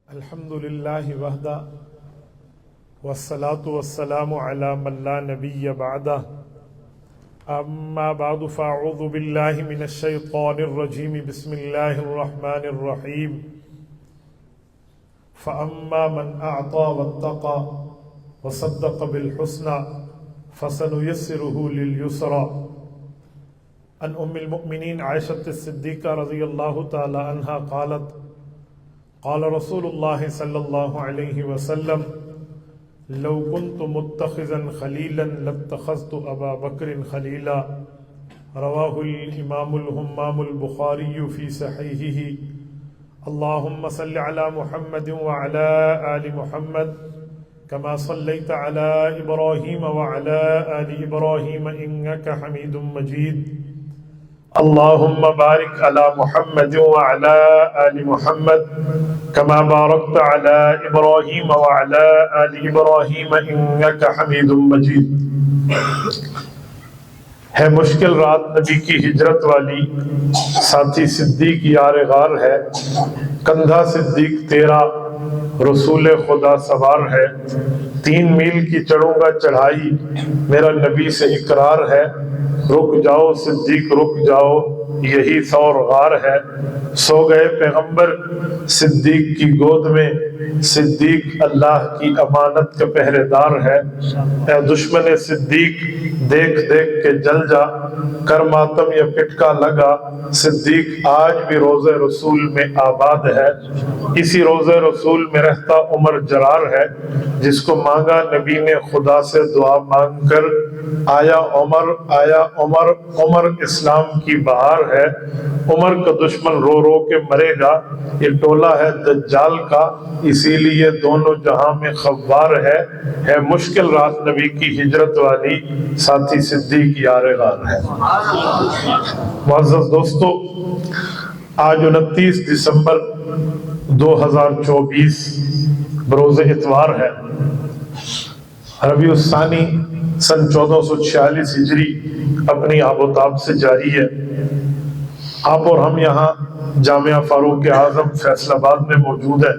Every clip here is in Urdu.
الحمد للہ وحدہ والصلاة والسلام علی من لا نبی بعدہ اما بعد فاعوذ باللہ من الشیطان الرجیم بسم اللہ الرحمن الرحیم فاما من اعطى واتقى وصدق بالحسنى فسنيسره لليسرى عن ام المؤمنین عائشہ الصدیقہ رضی اللہ تعالی عنہا قالت قال رسول اللہ صلی اللہ علیہ وسلم لو كنت متخذا خلیلا لاتخذت ابا بکر خلیلا رواہ الامام الہمام البخاری فی صحیحہ اللہم صل علی محمد وعلی آل محمد كما صلیت علی ابراہیم وعلی آل ابراہیم انک حمید مجید اللهم بارك على محمد وعلى آل محمد كما باركت على إبراهيم وعلى آل إبراهيم إنك حميد مجيد ہے مشکل رات نبی کی ہجرت والی ساتھی صدیق یار غار ہے کندھا صدیق تیرا رسول خدا سوار ہے 3 میل کی چڑھوں گا چڑھائی میرا نبی سے اقرار ہے رک جاؤ صدیق رک جاؤ یہی ثور غار ہے سو گئے پیغمبر صدیق کی گود میں صدیق اللہ کی امانت کا پہرے دار ہے اے دشمن صدیق دیکھ دیکھ کے جل جا کر ماتم یا پٹکا لگا صدیق آج بھی روزہ رسول میں آباد ہے اسی روزہ رسول میں رہتا عمر جرار ہے جس کو مانگا نبی نے خدا سے دعا مانگ کر آیا عمر عمر اسلام کی بہار ہے عمر کا دشمن رو رو کے مرے گا یہ ٹولہ ہے دجال کا اسی لیے دونوں جہاں میں خوار ہے مشکل رات نبی کی ہجرت والی ساتھی صدیق یار غار ہے معزز دوستو آج 29 دسمبر 2024 بروز اتوار ہے ربیع الثانی سن 1446 ہجری اپنی آب و تاب سے جاری ہے آپ اور ہم یہاں جامعہ فاروق اعظم فیصل آباد میں موجود ہے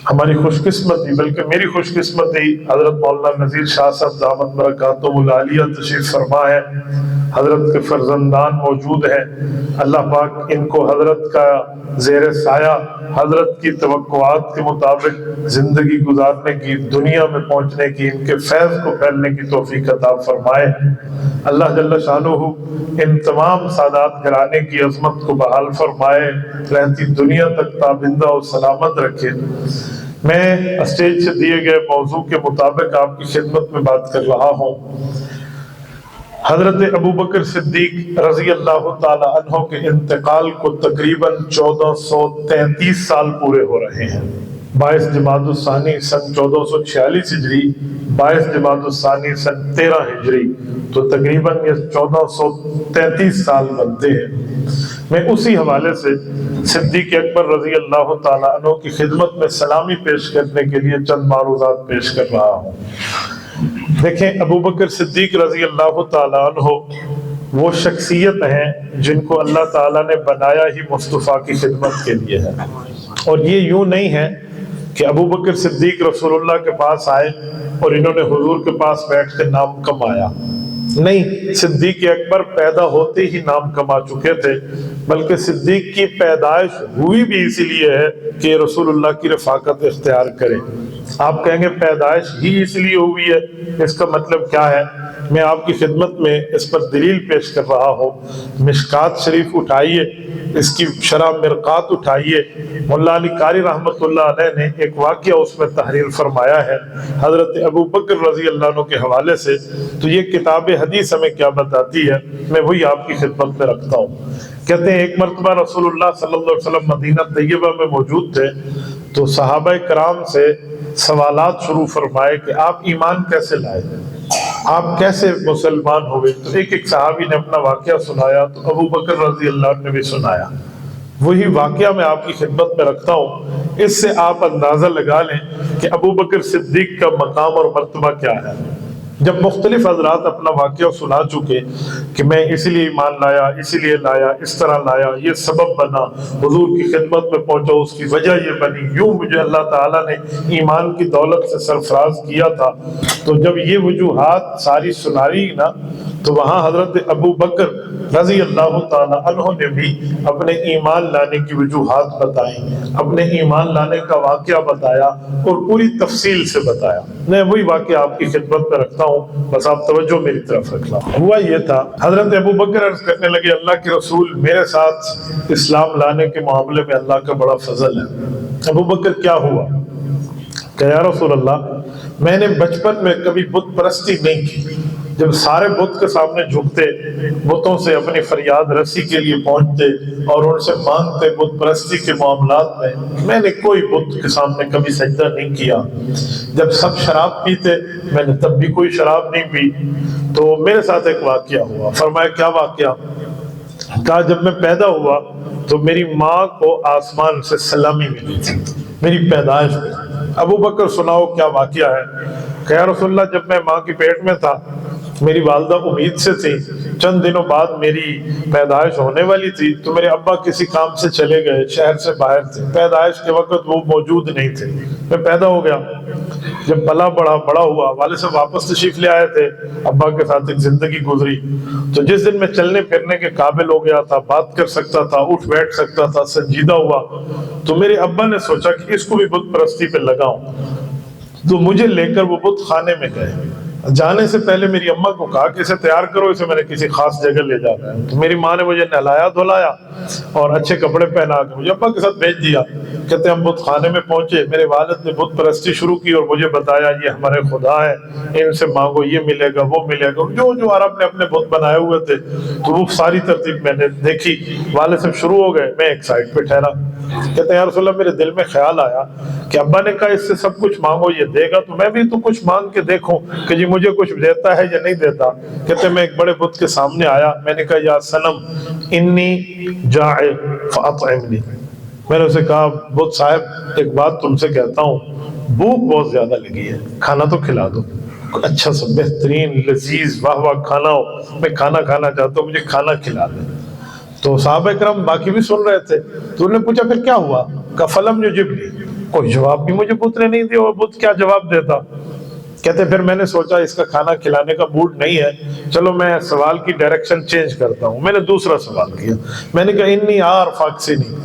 ہماری خوش قسمتی بلکہ میری خوش قسمتی حضرت مولانا نذیر شاہ صاحب دامت برکاتہم العالیہ تشریف فرما ہے حضرت کے فرزندان موجود ہیں اللہ پاک ان کو حضرت کا زیر سایہ حضرت کی توقعات کے مطابق زندگی گزارنے کی دنیا میں پہنچنے کی ان کے فیض کو پھیلنے کی توفیق عطا فرمائے اللہ جل شانہ ان تمام سادات گھرانے کی عظمت کو بحال فرمائے رہتی دنیا تک تابندہ اور سلامت رکھے میں اسٹیج سے دیے گئے موضوع کے مطابق آپ کی خدمت میں بات کر رہا ہوں حضرت ابو بکر صدیق رضی اللہ تعالی عنہ کے انتقال کو تقریباً 1433 سال پورے ہو رہے ہیں 22 جمادی الثانی سن 1446 ہجری 22 جمادی الثانی سن 13 ہجری تو تقریباً یہ 1433 سال بنتے ہیں میں اسی حوالے سے صدیق اکبر رضی اللہ تعالی عنہ کی خدمت میں سلامی پیش کرنے کے لیے چند معروضات پیش کر رہا ہوں دیکھیں ابو بکر صدیق رضی اللہ تعالی عنہ وہ شخصیت ہیں جن کو اللہ تعالیٰ نے بنایا ہی مصطفیٰ کی خدمت کے لیے ہے اور یہ یوں نہیں ہے کہ ابو بکر صدیق رسول اللہ کے پاس آئے اور انہوں نے حضور کے پاس بیٹھ کے نام کمایا نہیں صدیق اکبر پیدا ہوتے ہی نام کما چکے تھے بلکہ صدیق کی پیدائش ہوئی بھی اسی لیے ہے کہ رسول اللہ کی رفاقت اختیار کرے آپ کہیں گے پیدائش ہی اس لیے ہوئی ہے اس کا مطلب کیا ہے میں آپ کی خدمت میں اس پر دلیل پیش کر رہا ہوں مشکات شریف اٹھائیے اس کی شرح مرقات اٹھائیے مولا علی قاری رحمت اللہ علیہ نے ایک واقعہ اس میں تحریر فرمایا ہے حضرت ابو بکر رضی اللہ عنہ کے حوالے سے تو یہ کتاب حدیث ہمیں کیا بتاتی ہے میں وہی آپ کی خدمت میں رکھتا ہوں کہتے ہیں ایک مرتبہ رسول اللہ صلی اللہ علیہ وسلم مدینہ طیبہ میں موجود تھے تو صحابہ کرام سے سوالات شروع فرمائے کہ آپ ایمان کیسے لائے آپ کیسے مسلمان ہوئے تو ایک صحابی نے اپنا واقعہ سنایا تو ابو بکر رضی اللہ عنہ نے بھی سنایا وہی واقعہ میں آپ کی خدمت میں رکھتا ہوں اس سے آپ اندازہ لگا لیں کہ ابو بکر صدیق کا مقام اور مرتبہ کیا ہے جب مختلف حضرات اپنا واقعہ سنا چکے کہ میں اسی لیے ایمان لایا، اسی لیے لایا، اس طرح لایا، یہ سبب بنا، حضور کی خدمت میں پہنچا، اس کی وجہ یہ بنی، یوں مجھے اللہ تعالیٰ نے ایمان کی دولت سے سرفراز کیا تھا، تو جب یہ وجوہات ساری سناری نا تو وہاں حضرت ابو بکر رضی اللہ تعالیٰ عنہ نے بھی اپنے ایمان لانے کی وجوہات بتائیں، اپنے ایمان لانے کا واقعہ بتایا اور پوری تفصیل سے بتایا۔ میں وہی واقعہ آپ کی خدمت میں رکھتا ہوں، بس آپ توجہ میری طرف رکھنا۔ ہوا یہ تھا، حضرت ابو بکر عرض کرنے لگے اللہ کے رسول میرے ساتھ اسلام لانے کے معاملے میں اللہ کا بڑا فضل ہے۔ ابو بکر کیا ہوا؟ کہ یا رسول اللہ میں نے بچپن میں کبھی بت پرستی نہیں کی، جب سارے بت کے سامنے جھکتے، بتوں سے اپنی فریاد رسی کے لیے پہنچتے اور ان سے مانگتے بت پرستی کے معاملات میں نے کوئی بت کے سامنے کبھی سجدہ نہیں کیا۔ جب سب شراب پیتے میں نے تب بھی کوئی شراب نہیں پی۔ تو میرے ساتھ ایک واقعہ ہوا۔ فرمایا کیا واقعہ؟ کہا جب میں پیدا ہوا تو میری ماں کو آسمان سے سلامی ملی تھی میری پیدائش میں۔ ابو بکر سناؤ کیا واقعہ ہے؟ کہ یا رسول اللہ جب میں ماں کی پیٹ میں تھا میری والدہ امید سے تھی، چند دنوں بعد میری پیدائش ہونے والی تھی تو میرے ابا کسی کام سے چلے گئے، شہر سے باہر تھے، پیدائش کے وقت وہ موجود نہیں تھے، میں پیدا ہو گیا۔ جب پلا بڑا ہوا، والد صاحب واپس تشریف لے آئے تھے، ابا کے ساتھ ایک زندگی گزری، تو جس دن میں چلنے پھرنے کے قابل ہو گیا تھا، بات کر سکتا تھا، اٹھ بیٹھ سکتا تھا، سنجیدہ ہوا، تو میرے ابا نے سوچا کہ اس کو بھی بت پرستی پہ لگاؤں، تو مجھے لے کر وہ بت خانے میں گئے۔ جانے سے پہلے میری اماں کو کہا کہ اسے تیار کرو، اسے میں نے کسی خاص جگہ لے جانا ہے۔ تو میری ماں نے مجھے نہلایا دھلایا اور اچھے کپڑے پہنا کے مجھے ابا کے ساتھ بھیج دیا۔ کہتے ہیں ہم بت خانے میں پہنچے، میرے والد نے بت پرستی شروع کی اور مجھے بتایا یہ ہمارے خدا ہیں، ان سے مانگو، یہ ملے گا وہ ملے گا، جو عرب نے اپنے بت بنائے ہوئے تھے، تو وہ ساری ترتیب میں نے دیکھی۔ والد صاحب شروع ہو گئے، میں ایک سائڈ پہ ٹھہرا۔ کہتے ہیں یا رسول اللہ میرے دل میں خیال آیا کہ ابا نے کہا اس سے سب کچھ مانگو یہ دے گا، تو میں بھی تو کچھ مانگ کے دیکھوں کہ جی مجھے کچھ دیتا ہے یا نہیں دیتا۔ کہتے ہیں میں ایک بڑے بت کے سامنے آیا، میں نے کہا یا صنم انی جائع فاطعمنی، میں نے اسے کہا بت صاحب ایک بات تم سے کہتا ہوں، بھوک بہت زیادہ لگی ہے، کھانا تو کھلا دو، اچھا سا بہترین لذیذ واہ واہ کھانا ہو، میں کھانا کھانا چاہتا ہوں، مجھے کھانا کھلا دے۔ تو صحابہ کرام باقی بھی سن رہے تھے، تو انہوں نے پوچھا پھر کیا ہوا؟ کہا فلم یجبنی، کوئی جواب بھی مجھے بت نے نہیں دیا، اور بت کیا جواب دیتا؟ کہتے پھر میں نے سوچا اس کا کھانا کھلانے کا موڈ نہیں ہے، چلو میں سوال کی ڈائریکشن چینج کرتا ہوں۔ میں نے دوسرا سوال کیا، میں نے کہا انی عارف فاکسنی،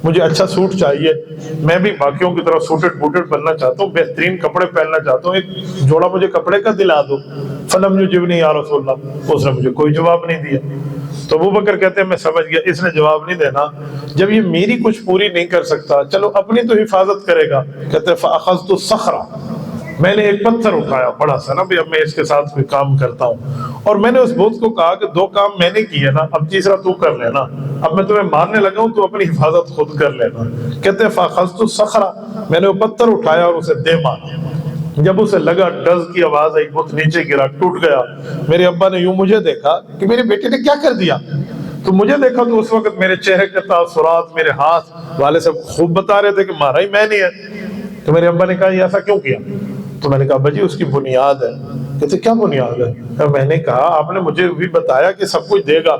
مجھے اچھا سوٹ چاہیے، میں بھی باقیوں کی طرح سوٹڈ بوٹڈ بننا چاہتا ہوں، بہترین کپڑے پہننا چاہتا ہوں، ایک جوڑا مجھے کپڑے کا دلا دو۔ فلم یجبنی یا رسول اللہ، اس نے مجھے کوئی جواب نہیں دیا۔ تو ابو بکر کہتے ہیں میں سمجھ گیا اس نے جواب نہیں دینا، جب یہ میری کچھ پوری نہیں کر سکتا چلو اپنی تو حفاظت کرے گا۔ کہتے ہیں فاخذت الصخرہ، میں نے ایک پتھر اٹھایا بڑا سا نا، بھی اب میں اس کے ساتھ کوئی کام کرتا ہوں، اور میں نے اس بت کو کہا کہ دو کام میں نے کیے نا، اب تیسرا تو کر لینا، اب میں تمہیں مارنے لگا ہوں تو اپنی حفاظت خود کر لینا۔ کہتے ہیں فاخذت الصخرہ، میں نے وہ پتھر اٹھایا اور اسے دے مارا، جب اسے لگا ڈز کی آواز آئی، بت نیچے گرا ٹوٹ گیا۔ میرے ابا نے یوں مجھے دیکھا کہ میرے بیٹے نے کیا کر دیا، تو مجھے دیکھا تو اس وقت میرے چہرے کے تاثرات، میرے ہاتھ والے سب خوب بتا رہے تھے کہ مارا ہی میں نہیں ہے۔ تو میرے ابا نے کہا یہ ایسا کیوں کیا؟ تو میں نے کہا ابا جی اس کی بنیاد ہے۔ کہتے کیا بنیاد ہے؟ میں نے کہا آپ نے مجھے بھی بتایا کہ سب کچھ دے گا،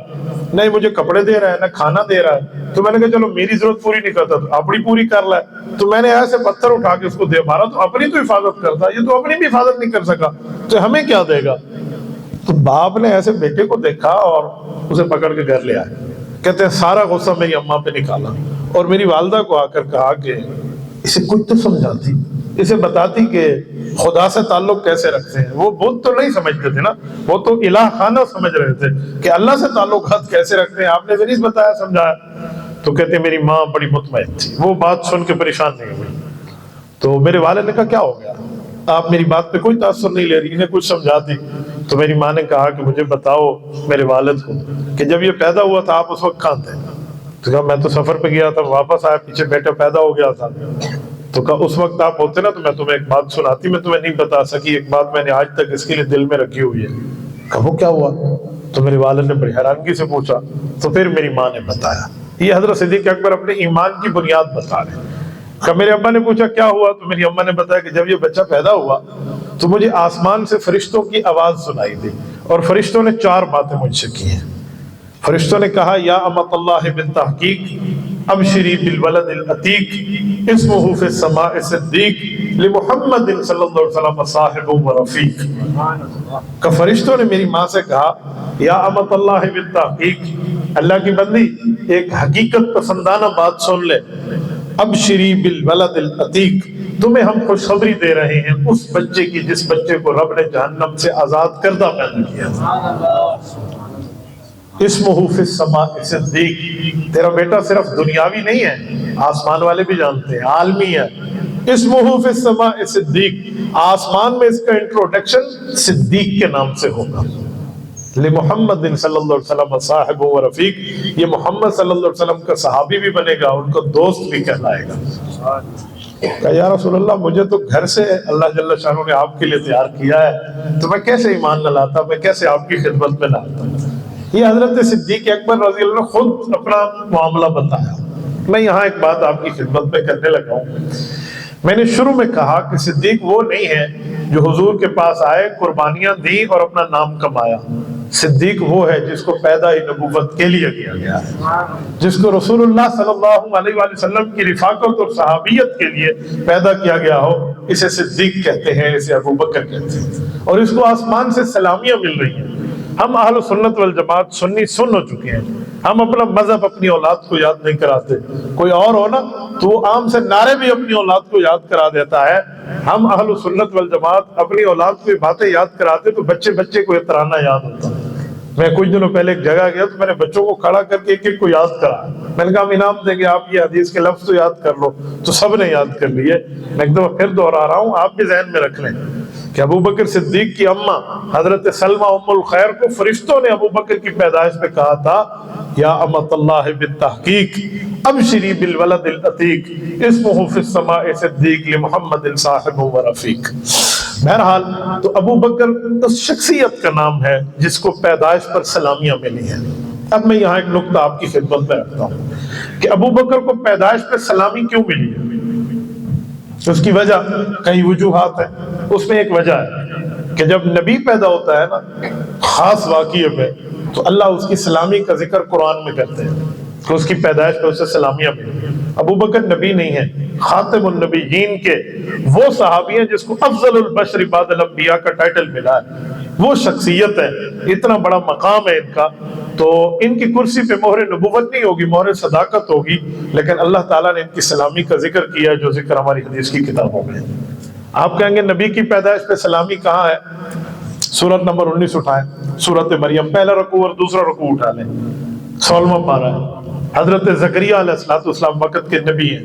نہیں مجھے کپڑے دے رہا ہے نہ کھانا دے رہا ہے، تو میں نے کہا چلو میری ضرورت پوری نہیں کرتا تو اپنی پوری کر لائے، تو میں نے ایسے پتھر اٹھا کے اس کو دے مارا، تو اپنی تو حفاظت کرتا، یہ تو اپنی بھی حفاظت نہیں کر سکا تو ہمیں کیا دے گا؟ تو باپ نے ایسے بیٹے کو دیکھا اور اسے پکڑ کے گھر لے آئے۔ کہتے ہیں سارا غصہ میری اماں پہ نکالا اور میری والدہ کو آ کر کہا کہ اسے کچھ تو سمجھاتی، اسے بتاتی کہ خدا سے تعلق کیسے رکھتے ہیں۔ وہ بت تو نہیں سمجھتے تھے نا، وہ تو الہ خانہ سمجھ رہے تھے کہ اللہ سے تعلقات کیسے رکھتے ہیں، آپ نے نہیں بتایا سمجھایا۔ تو کہتے ہیں میری ماں بڑی مطمئن تھی، وہ بات سن کے پریشان نہیں ہوئی۔ تو میرے والد نے کہا کیا ہو گیا، آپ میری بات پہ کوئی تاثر نہیں لے رہی، انہیں کچھ سمجھا دی۔ تو میری ماں نے کہا کہ مجھے بتاؤ میرے والد کو کہ جب یہ پیدا ہوا تھا آپ اس وقت کہاں تھے؟ تو کہا میں تو سفر پہ گیا تھا، واپس آیا، پیچھے بیٹا پیدا ہو گیا تھا۔ تو کہا اس وقت آپ ہوتے نا تو میں تمہیں ایک بات سناتی، میں تمہیں نہیں بتا سکی، ایک بات میں نے آج تک اس کے لیے دل میں رکھی ہوئی ہے۔ کہا وہ کیا ہوا؟ تو میرے والد نے بڑی حیرانگی سے پوچھا، تو پھر میری ماں نے بتایا۔ یہ حضرت صدیق اکبر اپنے ایمان کی بنیاد بتا رہے ہیں کہ میرے ابا نے پوچھا کیا ہوا، تو میری اماں نے بتایا کہ جب یہ بچہ پیدا ہوا تو مجھے آسمان سے فرشتوں کی آواز سنائی دی، اور فرشتوں نے 4 باتیں مجھ سے کی ہیں۔ فرشتوں نے کہا یا امۃ اللہ بالتحقیق ابشری بالولد العتیق اسمہ فی السماء صدیق لمحمد صلی اللہ علیہ وسلم صاحب و رفیق۔ کہ فرشتوں نے میری ماں سے کہا یا امۃ اللہ بالتحقیق، اللہ کی بندی ایک حقیقت پسندانہ بات سن لے، ابشری بالولد العتیق، تمہیں ہم خوشخبری دے رہے ہیں اس بچے کی جس بچے کو رب نے جہنم سے آزاد کردہ پیدا کیا۔ اسمہ فی السماء صدیق، تیرا بیٹا صرف دنیاوی نہیں ہے، آسمان والے بھی جانتے ہیں، عالمی ہے۔ اسمہ فی السماء صدیق، آسمان میں اس کا انٹروڈکشن صدیق کے نام سے ہوگا۔ لمحمد صلی اللہ علیہ وسلم صاحب و رفیق، یہ محمد صلی اللہ علیہ وسلم کا صحابی بھی بنے گا، ان کو دوست بھی کہلائے گا۔ کہ یا رسول اللہ مجھے تو گھر سے اللہ جل شانہ نے آپ کے لیے تیار کیا ہے، تو میں کیسے ایمان نہ لاتا، میں کیسے آپ کی خدمت میں نہ آتا۔ یہ حضرت صدیق اکبر رضی اللہ عنہ نے خود اپنا معاملہ بتایا۔ میں یہاں ایک بات آپ کی خدمت میں کرنے لگا ہوں۔ میں نے شروع میں کہا کہ صدیق وہ نہیں ہے جو حضور کے پاس آئے، قربانیاں دی اور اپنا نام کمایا۔ صدیق وہ ہے جس کو پیدا نبوت کے لیے کیا گیا ہے، جس کو رسول اللہ صلی اللہ علیہ وآلہ وسلم کی رفاقت اور صحابیت کے لیے پیدا کیا گیا ہو، اسے صدیق کہتے ہیں، اسے ابو بکر کہتے ہیں، اور اس کو آسمان سے سلامیاں مل رہی ہیں۔ ہم اہل سنت والجماعت سنی سن ہو چکے ہیں، ہم اپنا مذہب اپنی اولاد کو یاد نہیں کراتے۔ کوئی اور ہو نا تو وہ عام سے نعرے بھی اپنی اولاد کو یاد کرا دیتا ہے۔ ہم اہل سنت والجماعت اپنی اولاد کو یہ باتیں یاد کراتے تو بچے بچے کو یہ ترانہ یاد ہوتا۔ میں کچھ دنوں پہلے ایک جگہ گیا تو میں نے بچوں کو کھڑا کر کے ایک ایک کو یاد کرا، میں نے کہا ہم انعام دیں گے، آپ یہ حدیث کے لفظ تو یاد کر لو، تو سب نے یاد کر لیے۔ میں ایک دفعہ پھر دوہرا رہا ہوں، آپ بھی ذہن میں رکھ لیں کہ ابو بکر صدیق کی اماں حضرت سلمہ ام الخیر کو فرشتوں نے ابو بکر کی پیدائش پہ کہا تھا یا امۃ اللہ بالتحقیق ابشری بالولد العتیق اسمہ فی السماء صدیق لمحمد صاحب و رفیق۔ بہرحال تو ابو بکر اس شخصیت کا نام ہے جس کو پیدائش پر سلامیاں ملی ہیں۔ اب میں یہاں ایک نقطہ آپ کی خدمت میں رکھتا ہوں کہ ابو بکر کو پیدائش پر سلامی کیوں ملی ہے؟ اس کی وجہ کئی وجوہات ہیں۔ اس میں ایک وجہ ہے کہ جب نبی پیدا ہوتا ہے نا خاص واقعے پہ، تو اللہ اس کی سلامی کا ذکر قرآن میں کرتے ہیں کہ اس کی پیدائش پہ اسے سلامیاں ملی۔ ابو بکر نبی نہیں ہے، خاتم النبیین کے وہ صحابی ہیں جس کو افضل البشر بعد الانبیاء کا ٹائٹل ملا ہے، وہ شخصیت ہے، اتنا بڑا مقام ہے ان کا، تو ان کی کرسی پہ مہر نبوت نہیں ہوگی، مہر صداقت ہوگی، لیکن اللہ تعالیٰ نے ان کی سلامی کا ذکر کیا ہے جو ذکر ہماری حدیث کی کتابوں میں۔ آپ کہیں گے نبی کی پیدائش پہ سلامی کہاں ہے؟ سورت نمبر 19 اٹھائیں، سورت مریم، پہلا رکوع اور دوسرا رکوع اٹھا لیں، 16واں پارہ ہے۔ حضرت زکریا علیہ السلام وقت کے نبی ہیں،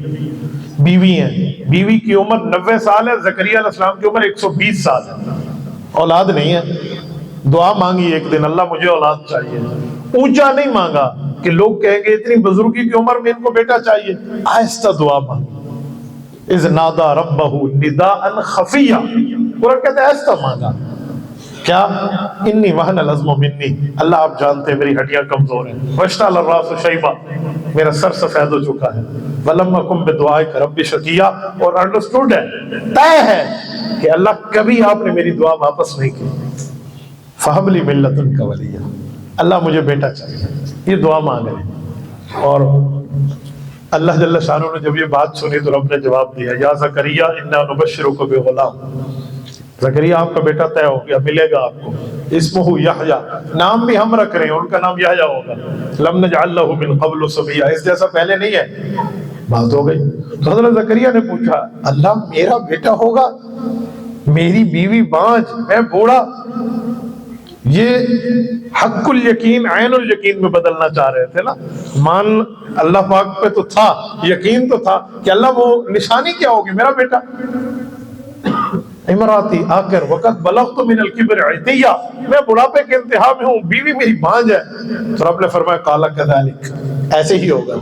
بیوی ہیں، بیوی کی عمر 90 سال ہے، زکریا علیہ السلام کی عمر 120 سال ہے، اولاد نہیں ہے۔ دعا مانگی ایک دن، اللہ مجھے اولاد چاہیے، اونچا نہیں مانگا کہ لوگ کہیں گے اتنی بزرگی کی عمر میں ان کو بیٹا چاہیے، آہستہ دعا مانگی۔ اذ نادا ربہ نداء خفیہ، قرآن کہتا ہے آہستہ مانگا، کیا انی وہن العظم منی، اللہ آپ جانتے ہیں میری ہڈیاں کمزور ہیں، واشتعل الراس شیبہ، میرا سر سفید ہو چکا ہے، ولم اکن بدعائک رب شقیا، اور انڈرسٹوڈ ہے، طے ہے کہ اللہ کبھی آپ نے میری دعا واپس نہیں کی، فہب لی من لدنک ولیہ، اللہ مجھے بیٹا چاہیے، یہ دعا مانگ رہے ہیں۔ اور اللہ جل شانہ نے جب یہ بات سنی تو رب نے جواب دیا یا زکریا انا نبشرک بغلام، زکریا آپ کا بیٹا طے ہو گیا، ملے گا آپ کو، اسمہ یحییٰ، نام بھی ہم رکھ رہے ہیں، ان کا نام یحییٰ ہوگا، لم نجعل لہ من قبل سمیہ، اس جیسا پہلے نہیں ہے، بات ہو گئی۔ تو حضرت زکریا نے پوچھا اللہ میرا بیٹا ہوگا، میری بیوی بانجھ، میں بوڑھا، یہ حق الیقین عین الیقین میں بدلنا چاہ رہے تھے نا، مان اللہ پاک پہ تو تھا، یقین تو تھا کہ اللہ وہ نشانی کیا ہوگی، میرا بیٹا۔ امراتی آخر وقت بلغت من الکبر عتیہ، میں بڑھاپے کے انتہا میں ہوں، بیوی میری بانجھ ہے۔ تو رب نے فرمایا قال کذالک، ایسے ہی ہوگا،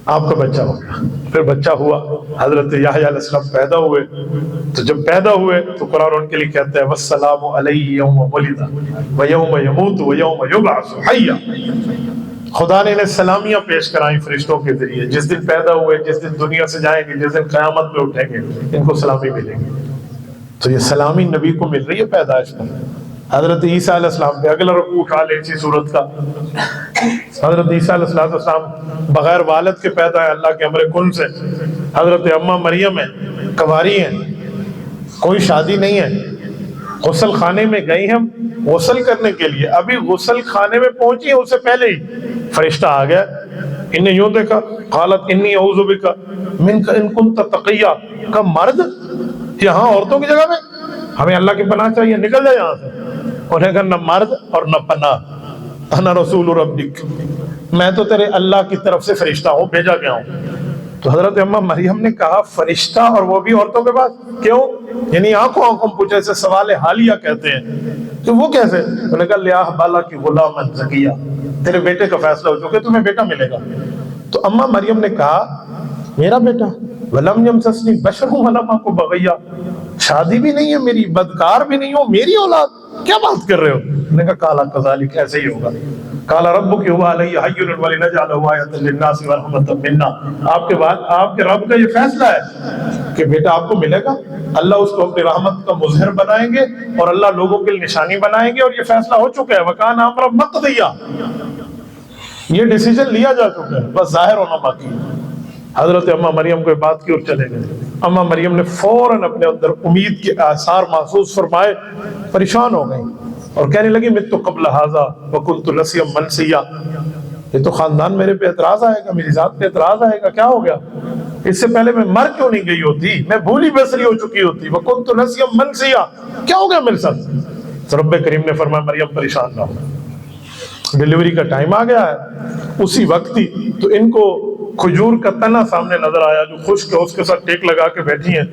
آپ کا بچہ ہوگا۔ پھر بچہ ہوا، حضرت یحییٰ علیہ السلام پیدا ہوئے، تو جب پیدا ہوئے تو قرآن ان کے لیے کہتا ہے والسلام علیہ یوم ولد ویوم یموت ویوم یبعث حیا، خدا نے انہیں سلامیاں پیش کرائیں فرشتوں کے ذریعے، جس دن پیدا ہوئے، جس دن دنیا سے جائیں گے، جس دن قیامت میں اٹھیں گے، ان کو سلامی ملے گی۔ تو یہ سلامی نبی کو مل رہی ہے پیدائش میں۔ حضرت عیسیٰ علیہ السلام پہ اگلا رکوع اٹھا لیں اسی صورت کا۔ حضرت عیسیٰ علیہ السلام بغیر والد کے پیدا ہے اللہ کے امر کن سے۔ حضرت اماں مریم ہیں، کنواری ہیں، کوئی شادی نہیں ہے، غسل خانے میں گئی ہیں غسل کرنے کے لیے، ابھی غسل خانے میں پہنچی ہیں اس سے پہلے ہی فرشتہ آ گیا، انہیں یوں دیکھا، قالت انی اعوذ بک منک ان کنت تقیہ، کہ مرد یہاں عورتوں کی جگہ میں، ہمیں اللہ کی پناہ چاہیے، نکل جائے یہاں سے۔ انہیں کہا نہ مرد اور نہ پناہ، انا رسول ربک، میں تو تیرے اللہ کی طرف سے فرشتہ ہوں، بھیجا گیا ہوں۔ تو حضرت اماں مریم نے کہا فرشتہ اور وہ بھی عورتوں کے پاس، کیوں؟ یعنی آنکھوں آنکھوں پوچھے، اسے سوال حالیہ کہتے ہیں۔ تو وہ کیسے؟ انہوں نے کہا لیاہ بالا کی غلام زکیہ، تیرے بیٹے کا فیصلہ ہو چکا، تمہیں بیٹا ملے گا۔ تو اماں مریم نے کہا میرا بیٹا، ولم یمسسنی بشر ولم اک بغیہ، شادی بھی نہیں ہے میری، بدکار بھی نہیں ہوں، میری اولاد، کیا بات کر رہے ہو؟ انہوں نے کہا قال کذالک، ایسے ہی ہوگا۔ قال ربک هو علی حی ولنجعلہ آیۃ للناس ورحمۃ منا، آپ کے بعد آپ کے رب کا یہ فیصلہ ہے کہ بیٹا آپ کو ملے گا، اللہ اس کو اپنی رحمت کا مظہر بنائیں گے اور اللہ لوگوں کے لیے نشانی بنائیں گے، اور یہ فیصلہ ہو چکا ہے، وکان امرا مقضیا، یہ ڈیسیجن لیا جا چکا ہے، بس ظاہر ہونا باقی ہے۔ حضرت اماں مریم کو بات کی اور چلے گئے۔ اماں مریم نے فوراً اپنے اندر امید کے آثار محسوس فرمائے، پریشان ہو گئی اور کہنے لگی مت قبل ھذا وکنت نسیا منسیا، یہ تو خاندان میرے پہ اعتراض آئے گا، میری ذات پہ اعتراض آئے گا، کیا ہو گیا؟ اس سے پہلے میں مر کیوں نہیں گئی ہوتی، میں بھولی بسری ہو چکی ہوتی، وکنت نسیا منسیا، کیا ہو گیا میرے ساتھ؟ تو رب کریم نے فرمایا مریم پریشان نہ ہو، ڈیلیوری کا ٹائم آ گیا ہے۔ اسی وقت ہی تو ان کو کھجور کا تنا سامنے نظر آیا جو خشک ہے، اس کے ساتھ ٹیک لگا کے بیٹھی ہیں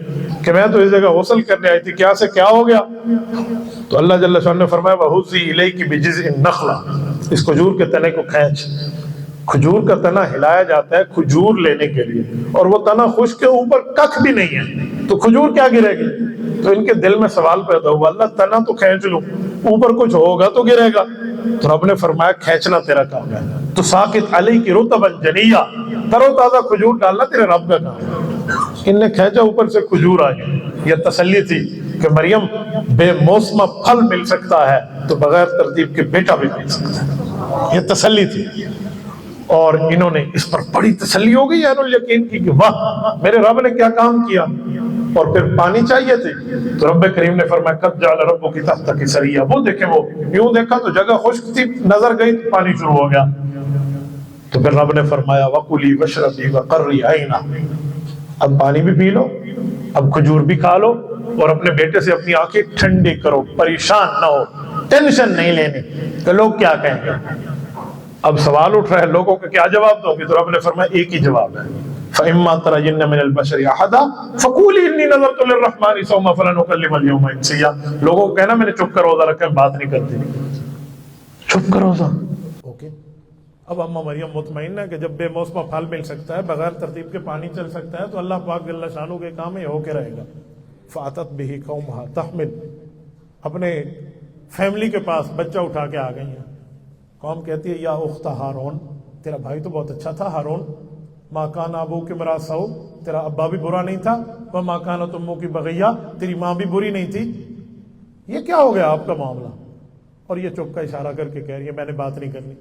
کہ میں تو اس جگہ غسل کرنے آئی تھی، کیا سے کیا ہو گیا؟ تو اللہ جل شانہ نے فرمایا وَهُزِّي إِلَيْكِ بِجِذْعِ النَّخْلَةِ، اس کھجور کے تنے کو کھینچ۔ کھجور کا تنا ہلایا جاتا ہے کھجور لینے کے لیے، اور وہ تنا خشک کے اوپر ککھ بھی نہیں ہے، تو کھجور کیا گرے گی؟ تو ان کے دل میں سوال پیدا ہوا اللہ تنا تو کھینچ لوں، اوپر کچھ ہوگا تو گرے گا۔ تو رب نے فرمایا کھینچنا تیرا کام ہے، تو ساقط علیک رطبا جنیا، تر و تازہ کھجور ڈالنا تیرے رب کا کام ہے۔ ان نے کھینچا، اوپر سے کھجور آئی، یہ تسلی تھی کہ مریم بے موسمہ پھل مل سکتا ہے تو بغیر ترتیب کے بیٹا بھی مل سکتا ہے، یہ تسلی تھی۔ اور انہوں نے اس پر بڑی تسلی ہو گئی عین الیقین کی کہ واہ میرے رب نے کیا کام کیا۔ اور پھر پانی چاہیے تھے تو رب کریم نے فرمایا قد جعل ربک تحتک سریا، وہ دیکھیں وہ یوں دیکھا تو جگہ خشک تھی، نظر گئی تو پانی شروع ہو گیا۔ تو پھر رب نے فرمایا وَقُلِي وَاشْرَبِي وَقَرِّي عَيْنًا، اب پانی بھی پی لو، اب کھجور بھی کھا لو، اور اپنے بیٹے سے اپنی آنکھیں ٹھنڈی کرو، پریشان نہ ہو، ٹینشن نہیں لینی کہ لوگ کیا کہیں گے۔ اب سوال اٹھ رہا ہے لوگوں کا کیا جواب دو گے؟ تو رب نے فرمایا ایک ہی جواب ہے فَإِمَّا تَرَيِنَّ مِنَ الْبَشَرِ أَحَدًا فَقُولِي إِنِّي نَذَرْتُ لِلرَّحْمَنِ صَوْمًا فَلَنْ أُكَلِّمَ الْيَوْمَ إِنسِيًّا، لوگوں کو کہنا میں نے چپ کر روزہ رکھا ہے، بات نہیں کرتی، چپ کر روزہ۔ اوکے، اب اماں مریم مطمئن ہے کہ جب بے موسمہ پھل مل سکتا ہے، بغیر ترتیب کے پانی چل سکتا ہے، تو اللہ پاک جل شانہ کے کام یہ ہو کے رہے گا۔ فَأَتَتْ بِهِ قَوْمَهَا تَحْمِلُ، اپنے فیملی کے پاس بچہ اٹھا کے آ گئی ہیں۔ قوم کہتی ہے یا اخت ہارون، تیرا بھائی تو بہت اچھا تھا ہارون، ما کان ابوک امرأ سوء، تیرا ابا بھی برا نہیں تھا، وما کانت امک بغیہ، تیری ماں بھی بری نہیں تھی، یہ کیا ہو گیا آپ کا معاملہ؟ اور یہ چپ کا اشارہ کر کے کہہ رہی ہے میں نے بات نہیں کرنی۔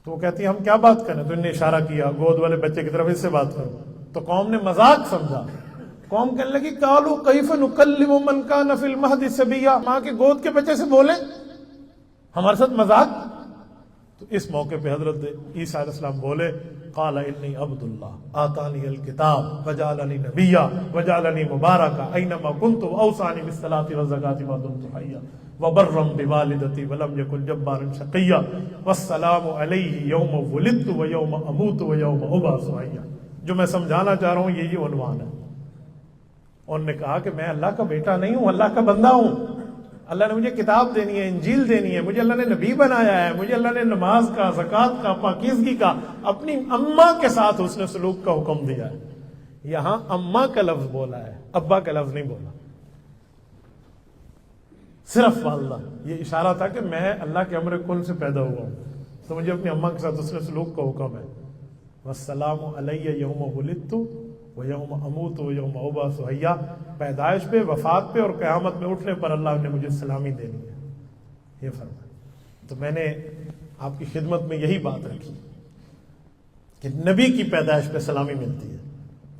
تو وہ کہتی ہے ہم کیا بات کریں؟ تو انہوں نے اشارہ کیا گود والے بچے کی طرف، اس سے بات کرو۔ تو قوم نے مذاق سمجھا، قوم کہنے لگی قالوا کیف نکلم من کان فی المہد صبیا، ماں کے گود کے بچے سے بولیں، ہمارے ساتھ مذاق۔ تو اس موقع پہ حضرت عیسیٰ علیہ السلام بولے قال انی عبد اللہ آتانی الکتاب وجعلنی نبیا وجعلنی مبارکا اینما کنت واوصانی بالصلاۃ والزکاۃ ما دمت حیا وبرا بوالدتی ولم یکن جبارا شقیا والسلام علیہ یوم ولدت ویوم اموت ویوم ابعث حیا۔ جو میں سمجھانا چاہ رہا ہوں یہی عنوان ہے۔ انہوں نے کہا کہ میں اللہ کا بیٹا نہیں ہوں، اللہ کا بندہ ہوں، اللہ نے مجھے کتاب دینی ہے، انجیل دینی ہے، مجھے اللہ نے نبی بنایا ہے، مجھے اللہ نے نماز کا، زکوٰۃ کا، پاکیزگی کا، اپنی اماں کے ساتھ حسن سلوک کا حکم دیا ہے۔ یہاں اماں کا لفظ بولا ہے، ابا کا لفظ نہیں بولا، صرف والدہ۔ یہ اشارہ تھا کہ میں اللہ کے امر کن سے پیدا ہوا ہوں، تو مجھے اپنی اماں کے ساتھ حسن سلوک کا حکم ہے. والسلام علیہ یوم ولدت و یوم اموت و یوم ابعث حیا. پیدائش پہ، وفات پہ اور قیامت میں اٹھنے پر اللہ نے مجھے سلامی دینی ہے، یہ فرمایا. تو میں نے آپ کی خدمت میں یہی بات رکھی کہ نبی کی پیدائش پہ سلامی ملتی ہے.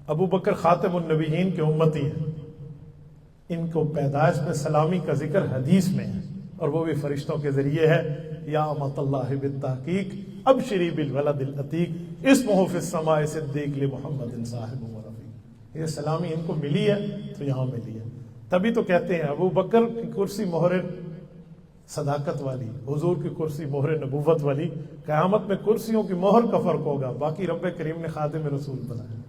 ابو بکر خاتم النبیین کے امتی ہیں، ان کو پیدائش پہ سلامی کا ذکر حدیث میں ہے، اور وہ بھی فرشتوں کے ذریعے ہے. یا امۃ اللہ بالتحقیق ابشری بالولد العتیق اسمہ فی السماء صدیق لمحمد صاحب و رفیق. یہ سلامی ان کو ملی ہے تو یہاں ملی ہے. تبھی تو کہتے ہیں ابو بکر کی کرسی مہر صداقت والی، حضور کی کرسی مہر نبوت والی. قیامت میں کرسیوں کی مہر کا فرق ہوگا، باقی رب کریم نے خادم رسول بنایا.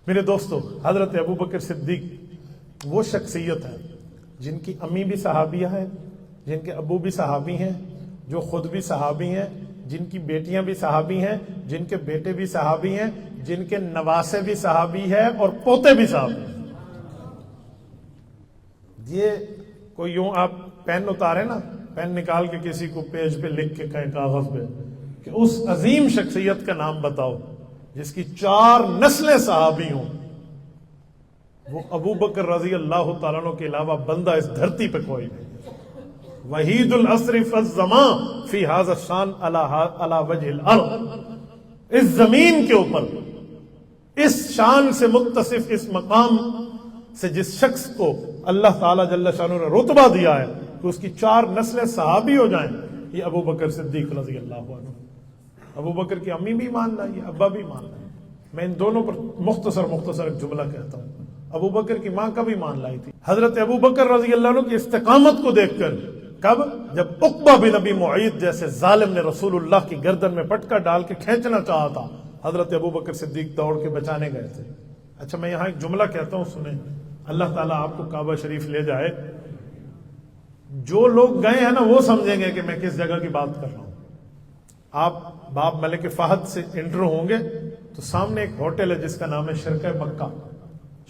میرے دوستو، حضرت ابو بکر صدیق وہ شخصیت ہے جن کی امی بھی صحابیہ ہیں، جن کے ابو بھی صحابی ہیں، جو خود بھی صحابی ہیں، جن کی بیٹیاں بھی صحابی ہیں، جن کے بیٹے بھی صحابی ہیں، جن کے نواسے بھی صحابی ہیں اور پوتے بھی صحابی ہیں. یہ کوئی یوں آپ پین اتارے نا، پین نکال کے کسی کو پیج پہ لکھ کے کہیں کاغذ پہ کہ اس عظیم شخصیت کا نام بتاؤ جس کی 4 نسلیں صحابی ہوں، وہ ابو بکر رضی اللہ تعالیٰ عنہ کے علاوہ بندہ اس دھرتی پہ کوئی نہیں. وحید العصر فی الزمان فی ھذا الشان علی وجہ الارض. اس زمین کے اوپر اس شان سے متصف، اس مقام سے جس شخص کو اللہ تعالیٰ جل شانہ نے رتبہ دیا ہے کہ اس کی 4 نسلیں صحابی ہو جائیں، یہ ابو بکر صدیق رضی اللہ عنہ. ابو بکر کی امی بھی مان لائی، ابا بھی مان لائی. میں ان دونوں پر مختصر ایک جملہ کہتا ہوں. ابو بکر کی ماں کا بھی مان لائی تھی. حضرت ابو بکر رضی اللہ عنہ کی استقامت کو دیکھ کر، کب؟ جب عقبہ بن ابی معیط جیسے ظالم نے رسول اللہ کی گردن میں پٹکا ڈال کے کھینچنا چاہا تھا، حضرت ابو بکر صدیق دوڑ کے بچانے گئے تھے. اچھا میں یہاں ایک جملہ کہتا ہوں، سنیں. اللہ تعالیٰ آپ کو کعبہ شریف لے جائے. جو لوگ گئے ہیں نا وہ سمجھیں گے کہ میں کس جگہ کی بات کر رہا ہوں. آپ باب ملک فہد سے انٹر ہوں گے تو سامنے ایک ہوٹل ہے جس کا نام ہے شرکہ مکہ.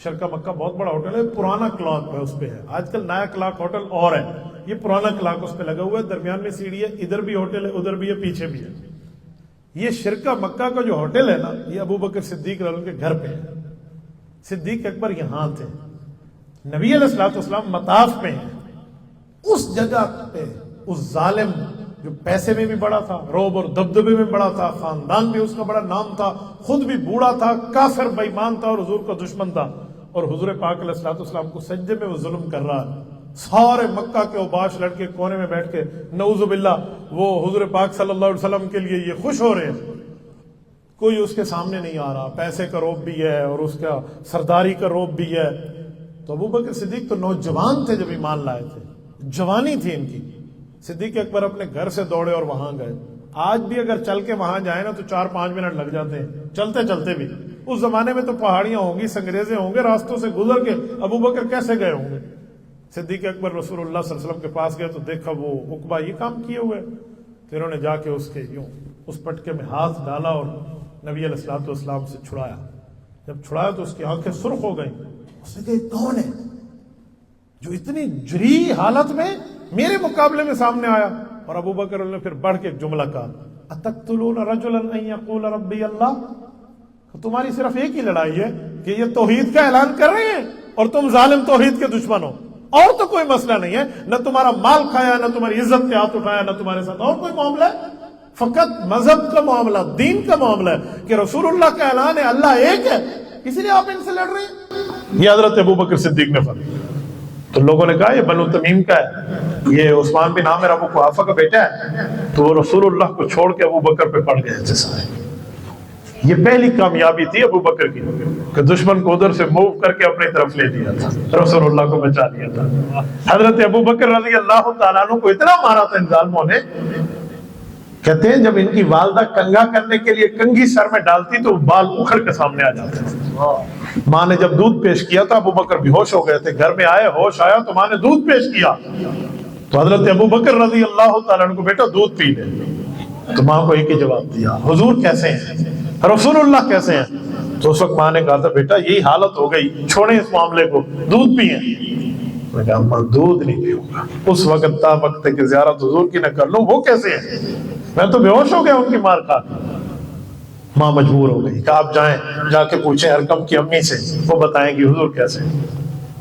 شرکہ مکہ بہت بڑا ہوٹل ہے، پرانا کلاک ہے اس پہ ہے. آج کل نیا کلاک ہوٹل اور ہے، یہ پرانا کلاک اس پہ لگا ہوا ہے. درمیان میں سیڑھی ہے، ادھر بھی ہوٹل ہے، ادھر بھی ہے، پیچھے بھی ہے. یہ شرکہ مکہ کا جو ہوٹل ہے نا، یہ ابو بکر صدیق رضی اللہ عنہ کے گھر پہ ہے. صدیق اکبر یہاں تھے، نبی علیہ الصلوۃ والسلام مطاف میں ہیں. اس جگہ پہ اس ظالم جو پیسے میں بھی بڑا تھا، رعب اور دبدبے میں بڑا تھا، خاندان بھی اس کا بڑا نام تھا، خود بھی بوڑھا تھا، کافر بے ایمان تھا اور حضور کا دشمن تھا، اور حضور پاک علیہ الصلوۃ والسلام کو سجدے میں وہ ظلم کر رہا ہے. سارے مکہ کے اوباش لڑکے کونے میں بیٹھ کے نعوذ باللہ وہ حضور پاک صلی اللہ علیہ وسلم کے لیے یہ خوش ہو رہے ہیں. کوئی اس کے سامنے نہیں آ رہا. پیسے کا روب بھی ہے اور اس کا سرداری کا روب بھی ہے. تو ابو بکر صدیق تو نوجوان تھے جب ایمان لائے تھے، جوانی تھی ان کی. صدیق اکبر اپنے گھر سے دوڑے اور وہاں گئے. آج بھی اگر چل کے وہاں جائیں نا تو 4-5 منٹ لگ جاتے ہیں چلتے چلتے بھی. اس زمانے میں تو پہاڑیاں ہوں گی، سنگریزے ہوں گے، راستوں سے گزر کے ابو بکر کیسے گئے ہوں گے. صدیق اکبر رسول اللہ صلی اللہ علیہ وسلم کے پاس گئے تو دیکھا وہ عقبہ یہ کام کیے ہوئے. پھر انہوں نے جا کے اس کے یوں اس پٹکے میں ہاتھ ڈالا اور نبی علیہ الصلوۃ والسلام سے چھڑایا. جب چھڑایا تو اس کی آنکھیں سرخ ہو گئیں. اس نے کہا کون ہے جو اتنی جری حالت میں میرے مقابلے میں سامنے آیا؟ اور ابو بکر نے پھر بڑھ کے ایک جملہ کہا، اتقتلون رجلا ان یقول ربی اللہ. تمہاری صرف ایک ہی لڑائی ہے کہ یہ توحید کا اعلان کر رہے ہیں اور تم ظالم توحید کے دشمن ہو، اور تو کوئی مسئلہ نہیں ہے. نہ تمہارا مال کھایا، نہ تمہاری عزت پہ ہاتھ اٹھایا، نہ تمہارے ساتھ اور کوئی معاملہ ہے. فقط مذہب کا معاملہ، دین کا معاملہ ہے کہ رسول اللہ کا اعلان ہے اللہ ایک ہے، اسی لیے آپ ان سے لڑ رہے ہیں. یہ حضرت ابو بکر صدیق نے فرمایا. تو لوگوں نے کہا یہ بنو تمیم کا ہے، یہ عثمان بن عامر ابو قحافہ کا بیٹا ہے. تو وہ رسول اللہ کو چھوڑ کے ابو بکر پہ پڑ گئے تھے سارے. یہ پہلی کامیابی تھی ابو بکر کی کہ دشمن کو ادھر سے موو کر کے اپنی طرف لے لیا تھا، رسول اللہ کو بچا لیا تھا. حضرت ابو بکر رضی اللہ تعالیٰ عنہ کو اتنا مارا تھا ان ظالموں نے، کہتے ہیں جب ان کی والدہ کنگا کرنے کے لیے کنگھی سر میں ڈالتی تو بال اکھڑ کے سامنے آ جاتے تھے. ماں نے جب دودھ پیش کیا تھا ابو بکر بے ہوش ہو گئے تھے. گھر میں آئے، ہوش آیا تو ماں نے دودھ پیش کیا تو حضرت ابو بکر رضی اللہ تعالیٰ عنہ کو بیٹا دودھ پی لے. تو ماں کو ایک ہی جواب دیا، حضور کیسے ہیں، رسول اللہ کیسے ہیں. تو اس وقت ماں نے کہا تھا بیٹا یہی حالت ہو گئی، چھوڑیں اس معاملے کو، دودھ پئیں. میں کہا اماں دودھ نہیں پیوں گا. اس وقت تا وقت کہ زیارت حضور کی نہ کر لوں وہ کیسے ہے, میں تو بے ہوش ہو گیا ان کی مار کھا کے. ماں مجبور ہو گئی کہ آپ جائیں جا کے پوچھیں ارقم کی امی سے, وہ بتائیں گی حضور کیسے.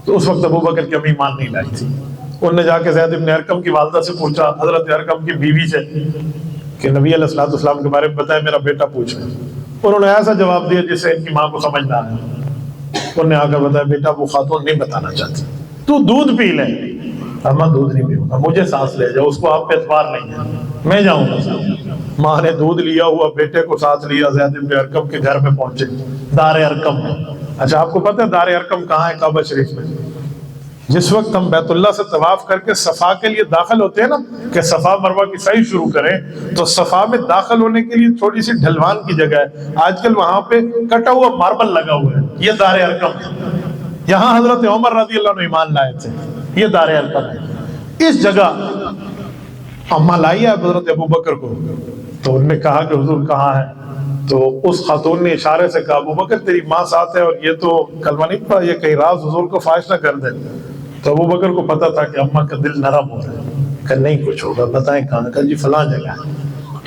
تو اس وقت ابو بکر کی امی مان نہیں لائی تھی. انہوں نے جا کے زید بن ارقم کی والدہ سے پوچھا, حضرت ارقم کی بیوی سے, کہ نبی علیہ الصلوۃ والسلام کے بارے میں بتائیں, میرا بیٹا پوچھ رہا ہے. انہوں نے ایسا جواب دیا جس سے ان کی ماں کو سمجھ نہ آیا. انہوں نے آ کر بتایا بیٹا وہ خاتون نہیں بتانا چاہتی, تو دودھ پی لے. اماں دودھ نہیں پیوں گا, مجھے سانس لے جاؤ, اس کو آپ پہ اعتبار نہیں ہے, میں جاؤں گا. ماں نے دودھ لیا ہوا بیٹے کو ساتھ لیا, زید بن ارقم کے گھر پہ پہنچے, دار ارقم میں. اچھا آپ کو پتہ ہے دار ارقم کہاں ہے کعبہ شریف میں؟ جس وقت ہم بیت اللہ سے طواف کر کے صفا کے لیے داخل ہوتے ہیں نا, کہ صفا مروہ کی سعی شروع کریں, تو صفا میں داخل ہونے کے لیے تھوڑی سی ڈھلوان کی جگہ ہے, آج کل وہاں پہ کٹا ہوا ماربل لگا ہوا ہے, یہ دار ارقم ہے. یہاں حضرت عمر رضی اللہ عنہ ایمان لائے تھے, یہ دار ارقم ہے. اس جگہ اماں لائی ہے حضرت ابو بکر کو, تو انہوں نے کہا کہ حضور کہاں ہے؟ تو اس خاتون نے اشارے سے کہا ابو بکر تیری ماں ساتھ ہے, اور یہ تو کلمہ نہیں پڑھا, یہ کہیں راز حضور کو فاش نہ کر دے. تو ابو بکر کو پتا تھا کہ اماں کا دل نرم ہو رہا ہے, کہ نہیں کچھ ہوگا, بتائیں کہاں؟ کہا جی فلاں جگہ.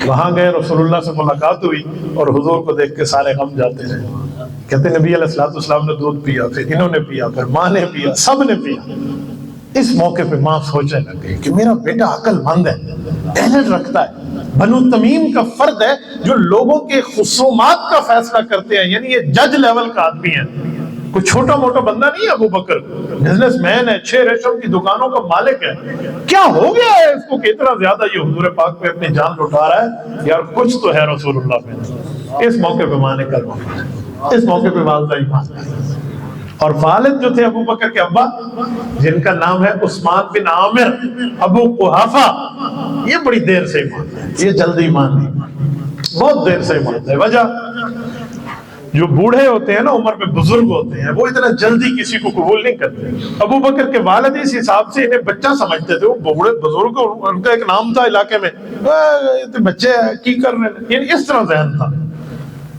وہاں گئے, رسول اللہ سے ملاقات ہوئی, اور حضور کو دیکھ کے سارے غم جاتے رہے. کہتے نبی علیہ الصلوۃ والسلام نے دودھ پیا, پھر انہوں نے پیا, پھر ماں نے پیا, سب نے پیا. اس موقع پہ ماں سوچنے لگ گئی کہ میرا بیٹا عقل مند ہے, ٹیلنٹ رکھتا ہے, بنو تمیم کا فرد ہے جو لوگوں کے خصومات کا فیصلہ کرتے ہیں, یعنی یہ جج لیول کا آدمی ہے, کوئی چھوٹا موٹا بندہ نہیں ہے. ابو بکر بزنس مین ہے, 6 ریشم کی دکانوں کا مالک ہے. کیا ہو گیا ہے اس کو کہ اتنا زیادہ یہ حضور پاک پہ اپنی جان لٹا رہا ہے؟ یار کچھ تو ہے رسول اللہ پہ. اس موقع پہ ماں نے کلمہ پڑھا, اس موقع پہ والدہ ایمان لائی. اور والد جو تھے ابو بکر کے ابا, جن کا نام ہے عثمان بن عامر ابو قحافہ, یہ بڑی دیر سے ایمان لائے, یہ جلدی ایمان نہیں, بہت دیر سے ایمان لائے. وجہ جو بوڑھے ہوتے ہیں نا, عمر میں بزرگ ہوتے ہیں, وہ اتنا جلدی کسی کو قبول نہیں کرتے. ابو بکر کے والد اس حساب سے انہیں بچہ سمجھتے تھے, وہ بوڑھے بزرگ, ان کا ایک نام تھا علاقے میں, بچے کی کر رہے ہیں, یعنی اس طرح ذہن تھا.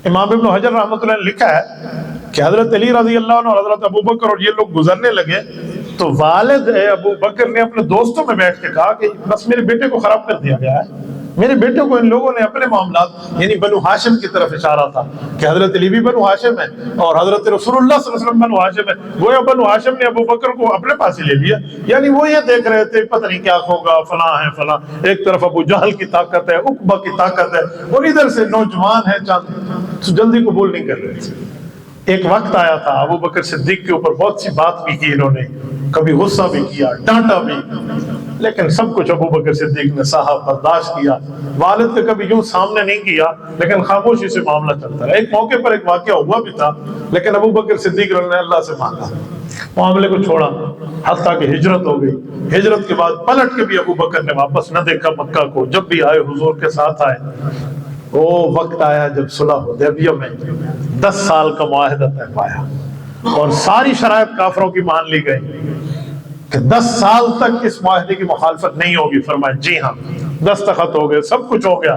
امام ابن حجر رحمۃ اللہ نے لکھا ہے کہ حضرت علی رضی اللہ عنہ اور حضرت ابو بکر اور یہ لوگ گزرنے لگے, تو والد ابو بکر نے اپنے دوستوں میں بیٹھ کے کہا کہ بس میرے بیٹے کو خراب کر دیا گیا ہے, میرے بیٹے کو ان لوگوں نے اپنے معاملات, یعنی بنو ہاشم کی طرف اشارہ تھا کہ حضرت علی بھی بنو ہاشم ہے اور حضرت رسول اللہ صلی اللہ علیہ وسلم بنو ہاشم ہے. گویا بنو ہاشم نے ابو بکر کو اپنے پاس ہی لے لیا, یعنی وہ یہ دیکھ رہے تھے پتہ نہیں کیا ہوگا, فلاں ہے فلاں, ایک طرف ابو جہل کی طاقت ہے, عقبہ کی طاقت ہے, اور ادھر سے نوجوان ہے چاند, تو جلدی قبول نہیں کر رہے تھے. ایک وقت آیا تھا ابو بکر صدیق کے اوپر بہت سی بات بھی کی انہوں نے, کبھی غصہ بھی کیا, ڈانٹا بھی, لیکن سب کچھ ابو بکر صدیق نے سہا, برداشت کیا. والد نے کبھی یوں سامنے نہیں کیا, لیکن خاموشی سے معاملہ چلتا رہا. ایک موقع پر ایک واقعہ ہوا بھی تھا, لیکن ابو بکر صدیق نے اللہ سے مانگا, معاملے کو چھوڑا, حتیٰ کہ ہجرت ہو گئی. ہجرت کے بعد پلٹ کے بھی ابو بکر نے واپس نہ دیکھا مکہ کو, جب بھی آئے حضور کے ساتھ آئے. وہ وقت آیا جب صلح حدیبیہ میں 10 سال کا معاہدہ طے پایا, اور ساری شرائط کافروں کی مان لی گئی کہ 10 سال تک اس معاہدے کی مخالفت نہیں ہوگی. فرمایا جی ہاں, دستخط ہو گئے, سب کچھ ہو گیا.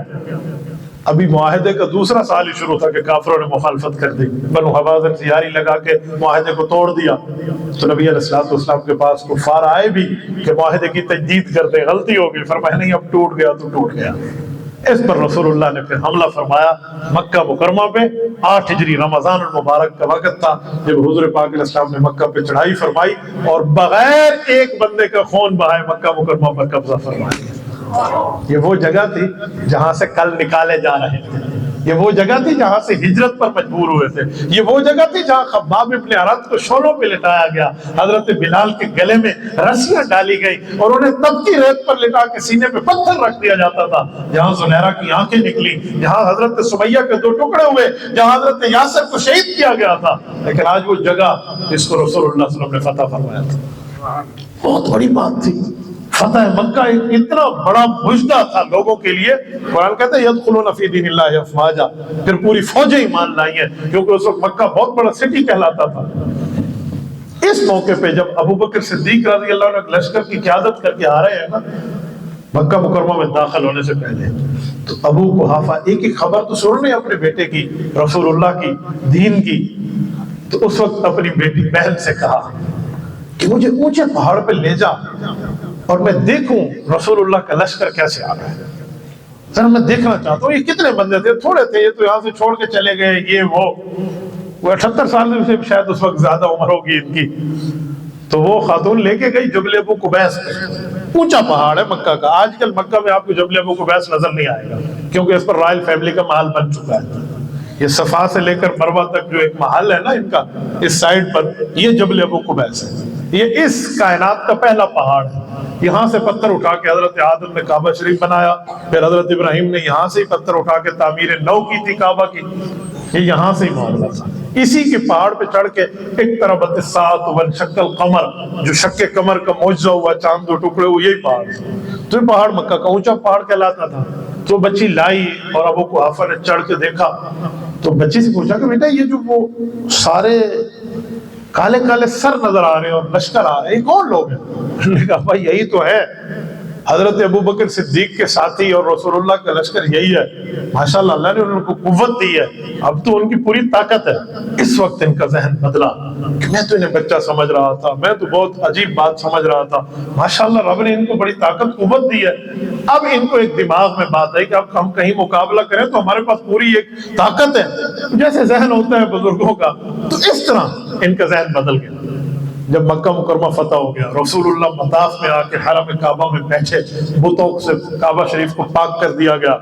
ابھی معاہدے کا دوسرا سال ہی شروع تھا کہ کافروں نے مخالفت کر دی, بنو حوازن تیاری لگا کے معاہدے کو توڑ دیا. تو نبی علیہ الصلوۃ والسلام کے پاس کفار آئے بھی کہ معاہدے کی تجدید کر دیں, غلطی ہوگی. فرمایا نہیں, اب ٹوٹ گیا تو ٹوٹ گیا. اس پر رسول اللہ نے پھر حملہ فرمایا مکہ مکرمہ پہ. 8 ہجری رمضان المبارک کا وقت تھا جب حضور پاک علیہ السلام نے مکہ پہ چڑھائی فرمائی, اور بغیر ایک بندے کا خون بہائے مکہ مکرمہ پر قبضہ فرمایا. یہ وہ جگہ تھی جہاں سے کل نکالے جا رہے تھے, یہ وہ جگہ تھی جہاں سے ہجرت پر مجبور ہوئے تھے, یہ وہ جگہ تھی جہاں خباب ابن ارد کو شولوں پہ لٹایا گیا, حضرت بلال کے گلے میں رسیاں ڈالی گئی, اور انہیں تبتی ریت پر لٹا کے سینے پہ پتھر رکھ دیا جاتا تھا, جہاں زنیرہ کی آنکھیں نکلی, جہاں حضرت سمیہ کے 2 ٹکڑے ہوئے, جہاں حضرت یاسر کو شہید کیا گیا تھا. لیکن آج وہ جگہ جس کو رسول اللہ صلی اللہ علیہ وسلم نے فتح فرمایا تھا, بہت بڑی بات تھی. فتح مکہ اتنا بڑا مجدہ تھا لوگوں کے لیے. قرآن کہتا ہے یدخلون فی دین اللہ افواجا, پھر پوری فوجیں ایمان لائی ہیں, کیونکہ اس وقت مکہ بہت بڑا سٹی کہلاتا تھا. اس موقع پہ جب ابو بکر صدیق رضی اللہ عنہ لشکر کی قیادت کر کے آ رہے ہیں نا مکہ مکرمہ میں داخل ہونے سے پہلے, تو ابو قحافہ ایک خبر تو سن رہے اپنے بیٹے کی, رسول اللہ کی, دین کی. تو اس وقت اپنی بیٹی بہن سے کہا کہ مجھے اونچے پہاڑ پہ لے جا اور میں دیکھوں رسول اللہ کا لشکر کیسے آ رہا ہے، ذرا میں دیکھنا چاہتا ہوں۔ یہ کتنے بندے تھے؟ تھوڑے تھے، یہ تو یہاں سے چھوڑ کے چلے گئے، یہ وہ 78 سال سے شاید اس وقت زیادہ عمر ہوگی ان کی۔ تو وہ خاتون لے کے گئی جبل ابو قبیس پہ، اونچا پہاڑ ہے مکہ کا۔ آج کل مکہ میں آپ کو جبل ابو قبیس نظر نہیں آئے گا، کیونکہ اس پر رائل فیملی کا محل بن چکا ہے۔ یہ صفا سے لے کر مروہ تک جو ایک محل ہے نا ان کا، اس سائڈ پر، یہ جبل ابو قبیس ہے۔ یہ اس کائنات کا پہلا پہاڑ ہے۔ یہاں سے پتھر اٹھا کے حضرت آدم نے کعبہ شریف بنایا، پھر حضرت ابراہیم نے یہاں سے ہی پتھر اٹھا کے تعمیر نو کی تھی کعبہ کی۔ یہ یہاں سے ہی معاملہ تھا۔ اسی کے پہاڑ پہ چڑھ کے اقتربت الساعۃ وانشق القمر، جو شق قمر کا معجزہ ہوا، چاند دو ٹکڑے ہوئے، یہی پہاڑ تھا۔ تو یہ پہاڑ مکہ کا اونچا پہاڑ کہلاتا تھا۔ تو بچی لائی اور ابو قحافہ نے چڑھ کے دیکھا، تو بچی سے پوچھا کہ بیٹا یہ جو وہ سارے کالے کالے سر نظر آ رہے ہیں اور لشکر آ رہے ہیں، یہ کون لوگ ہیں؟ انہوں نے کہا بھائی یہی تو ہے حضرت ابوبکر صدیق کے ساتھی اور رسول اللہ کا لشکر یہی ہے۔ ماشاءاللہ اللہ نے ان کو قوت دی ہے، اب تو ان کی پوری طاقت ہے۔ اس وقت ان کا ذہن بدلا کہ میں تو انہیں بچہ سمجھ رہا تھا، میں تو بہت عجیب بات سمجھ رہا تھا، ماشاءاللہ رب نے ان کو بڑی طاقت قوت دی ہے۔ اب ان کو ایک دماغ میں بات آئی کہ اب ہم کہیں مقابلہ کریں تو ہمارے پاس پوری ایک طاقت ہے، جیسے ذہن ہوتا ہے بزرگوں کا۔ تو اس طرح ان کا ذہن بدل گیا۔ جب مکہ مکرمہ فتح ہو گیا، رسول اللہ مطاف میں آ کے حرم کعبہ میں بیٹھے، بتوں سے کعبہ شریف کو پاک کر دیا گیا،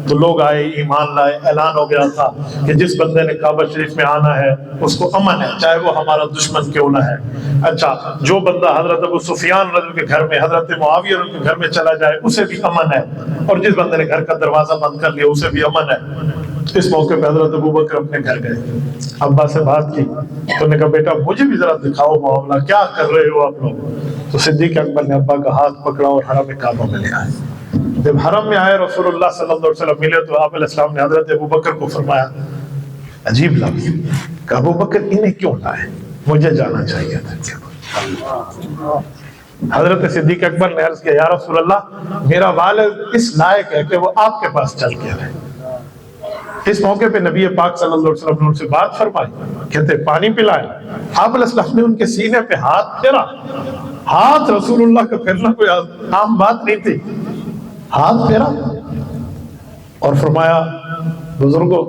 تو لوگ آئے، ایمان لائے۔ اعلان ہو گیا تھا کہ جس بندے نے کعبہ شریف میں آنا ہے اس کو امن ہے، چاہے وہ ہمارا دشمن کیوں نہ ہے۔ اچھا، جو بندہ حضرت ابو سفیان رضی کے گھر میں، حضرت معاویہ رضی کے گھر میں چلا جائے اسے بھی امن ہے، اور جس بندے نے گھر کا دروازہ بند کر لیا اسے بھی امن ہے۔ اس موقع پہ حضرت ابوبکر اپنے گھر گئے، ابا سے بات کی تو نے کہا بیٹا مجھے بھی ذرا دکھاؤ معاملہ، کیا کر رہے ہو آپ لوگ؟ تو صدیق اکبر نے ابا کا ہاتھ پکڑا اور حرم کعبہ میں لے آئے۔ جب حرم میں آئے رسول اللہ صلی اللہ علیہ وسلم ملے تو آپ علیہ السلام نے حضرت ابوبکر کو فرمایا، عجیب لفظ کہ ابوبکر انہیں کیوں لائے؟ مجھے جانا چاہیے تھا۔ حضرت صدیق اکبر نے عرض کیا یا رسول اللہ میرا والد اس لائق ہے کہ وہ آپ کے پاس چل کے رہے۔ اس موقع پہ نبی پاک صلی اللہ علیہ وسلم نے ان سے بات فرمائی، کہتے پانی پلائے۔ آپ علیہ السلام نے ان کے سینے پہ ہاتھ پھیرا۔ ہاتھ رسول اللہ کا پھیرنا کوئی عام بات نہیں تھی، ہاتھ پھیرا اور فرمایا بزرگوں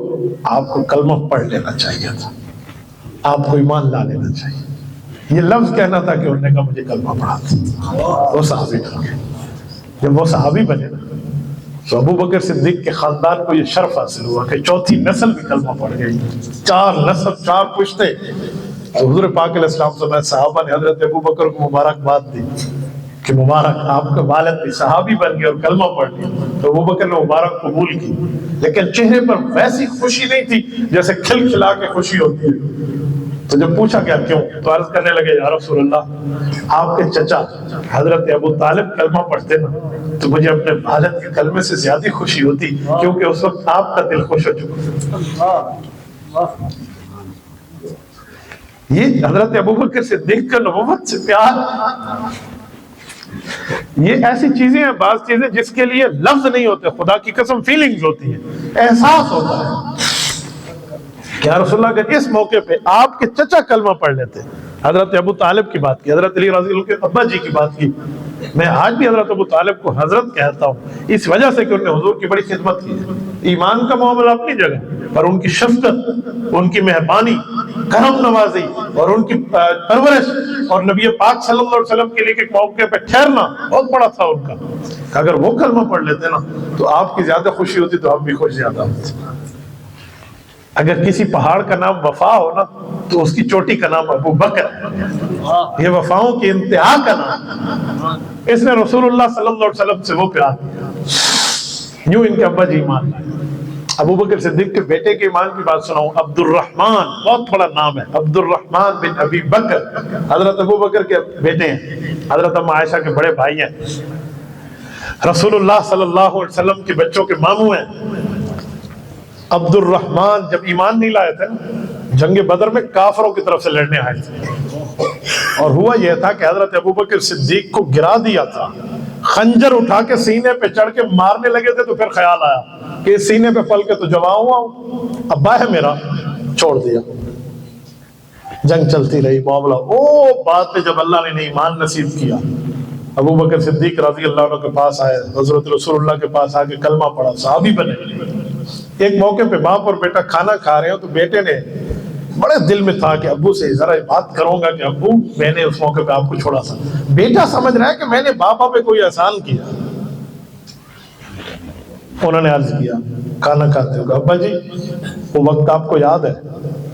آپ کو کلمہ پڑھ لینا چاہیے تھا، آپ کو ایمان لا لینا چاہیے۔ یہ لفظ کہنا تھا کہ انہوں نے کہا مجھے کلمہ پڑھا تھا۔ وہ صحابی بن گئے۔ جب وہ صحابی بنے تو ابوبکر صدیق کے خاندان کو یہ شرف حاصل ہوا کہ چوتھی نسل بھی کلمہ پڑھ گئی، 4 نسل 4 پشتے۔ تو حضور پاک علیہ السلام سمیت صحابہ نے حضرت ابوبکر کو مبارکباد دی کہ مبارک آپ کا والد بھی صحابی بن گیا اور کلمہ پڑھ لیا۔ تو ابوبکر نے مبارک قبول کی، لیکن چہرے پر ویسی خوشی نہیں تھی جیسے کھل کھلا کے خوشی ہوتی ہے۔ تو جب پوچھا گیا کیوں تو عرض کرنے لگے یا رسول اللہ آپ کے چچا حضرت ابو طالب کلمہ پڑھتے نا تو مجھے اپنے والد کے کلمے سے زیادہ خوشی ہوتی، کیونکہ اس وقت آپ کا دل خوش ہو چکا۔ یہ حضرت ابوبکر صدیق کا نبوت سے پیار، یہ ایسی چیزیں ہیں، بعض چیزیں جس کے لیے لفظ نہیں ہوتے، خدا کی قسم فیلنگز ہوتی ہیں، احساس ہوتا ہے کہ یا رسول اللہ اگر اس موقع پہ آپ کے چچا کلمہ پڑھ لیتے۔ حضرت ابو طالب کی بات کی، حضرت علی رضی اللہ کے ابا جی کی بات کی۔ میں آج بھی حضرت ابو طالب کو حضرت کہتا ہوں اس وجہ سے کہ انہوں نے حضور کی بڑی خدمت کی ہے۔ ایمان کا معاملہ اپنی جگہ، پر ان کی شفقت، ان کی مہربانی، کرم نوازی اور ان کی پرورش اور نبی پاک صلی اللہ علیہ وسلم کے لیے ایک موقع پہ ٹھہرنا بہت بڑا تھا ان کا۔ اگر وہ کلمہ پڑھ لیتے نا تو آپ کی زیادہ خوشی ہوتی تو ہم بھی خوش زیادہ ہوتے۔ اگر کسی پہاڑ کا نام وفا ہو نا تو اس کی چوٹی کا نام ابو بکر ہے، یہ وفاؤں کی انتہا کا نام۔ اس نے رسول اللہ صلی اللہ علیہ وسلم سے وہ پیار کیا۔ یوں ان کے ابا جی ایمان لائے۔ ابو بکر صدیق کے بیٹے کے ایمان کی بات سناؤں، عبد الرحمن، بہت بڑا نام ہے، عبد الرحمن بن ابی بکر، حضرت ابو بکر کے بیٹے ہیں، حضرت ام عائشہ کے بڑے بھائی ہیں، رسول اللہ صلی اللہ علیہ وسلم کے بچوں کے ماموں ہیں۔ عبد الرحمن جب ایمان نہیں لائے تھے جنگ بدر میں کافروں کی طرف سے لڑنے آئے تھے، اور ہوا یہ تھا کہ حضرت ابوبکر صدیق کو گرا دیا تھا، خنجر اٹھا کے سینے پہ چڑھ کے مارنے لگے تھے تو پھر خیال آیا کہ اس سینے پہ پل کے تو جوان ہوا ہوں، ابا ہے میرا، چھوڑ دیا۔ جنگ چلتی رہی، معاملہ بعد میں جب اللہ نے ایمان نصیب کیا، ابو بکر صدیق رضی اللہ عنہ کے پاس آئے، حضرت رسول اللہ کے پاس آ کے کلمہ پڑھا، صحابی بنے۔ ایک موقع پہ باپ اور بیٹا کھانا کھا رہے ہو تو بیٹے نے بڑے دل میں تھا کہ ابو سے ذرا بات کروں گا کہ ابو میں نے اس موقع پہ آپ کو چھوڑا تھا۔ بیٹا سمجھ رہا ہے کہ میں نے باپا پہ کوئی احسان کیا۔ انہوں نے عرض کیا کھانا کھاتے ہو، ابا جی وہ وقت آپ کو یاد ہے؟